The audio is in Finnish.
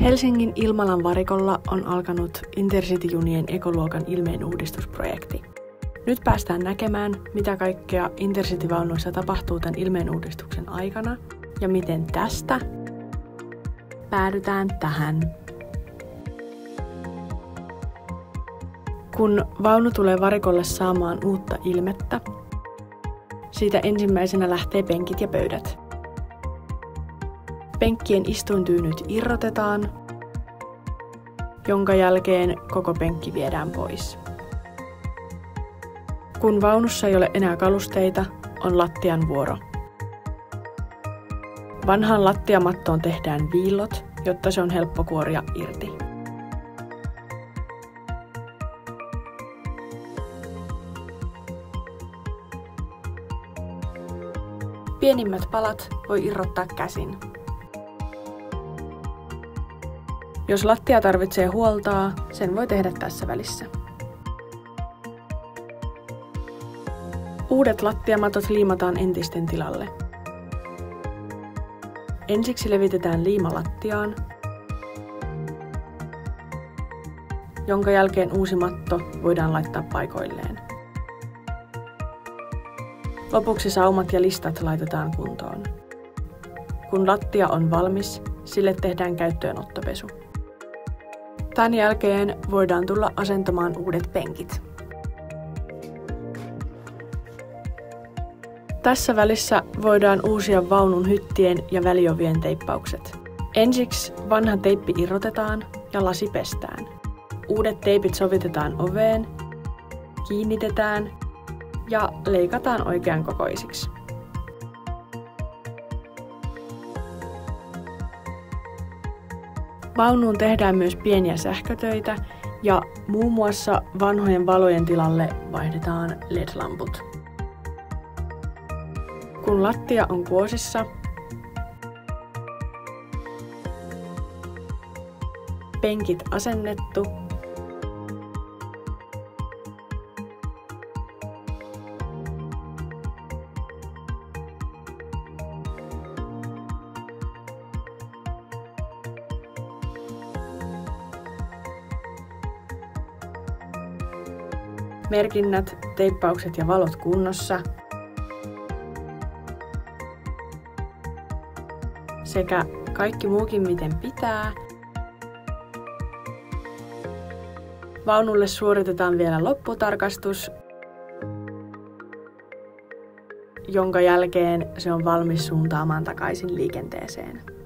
Helsingin Ilmalan varikolla on alkanut Intercity-junien ekoluokan ilmeenuudistusprojekti. Nyt päästään näkemään, mitä kaikkea Intercity-vaunuissa tapahtuu tämän ilmeenuudistuksen aikana ja miten tästä päädytään tähän. Kun vaunu tulee varikolle saamaan uutta ilmettä, siitä ensimmäisenä lähtee penkit ja pöydät. Penkkien istuintyynyt irrotetaan, jonka jälkeen koko penkki viedään pois. Kun vaunussa ei ole enää kalusteita, on lattian vuoro. Vanhaan lattiamattoon tehdään viillot, jotta se on helppo kuoria irti. Pienimmät palat voi irrottaa käsin. Jos lattia tarvitsee huoltaa, sen voi tehdä tässä välissä. Uudet lattiamatot liimataan entisten tilalle. Ensiksi levitetään liima lattiaan, jonka jälkeen uusi matto voidaan laittaa paikoilleen. Lopuksi saumat ja listat laitetaan kuntoon. Kun lattia on valmis, sille tehdään käyttöönottopesu. Tämän jälkeen voidaan tulla asentamaan uudet penkit. Tässä välissä voidaan uusia vaunun hyttien ja väliovien teippaukset. Ensiksi vanha teippi irrotetaan ja lasi pestään. Uudet teipit sovitetaan oveen, kiinnitetään ja leikataan oikean kokoisiksi. Vaunuun tehdään myös pieniä sähkötöitä ja muun muassa vanhojen valojen tilalle vaihdetaan LED-lamput. Kun lattia on kuosissa, penkit asennettu, merkinnät, teippaukset ja valot kunnossa sekä kaikki muukin miten pitää. Vaunulle suoritetaan vielä lopputarkastus, jonka jälkeen se on valmis suuntaamaan takaisin liikenteeseen.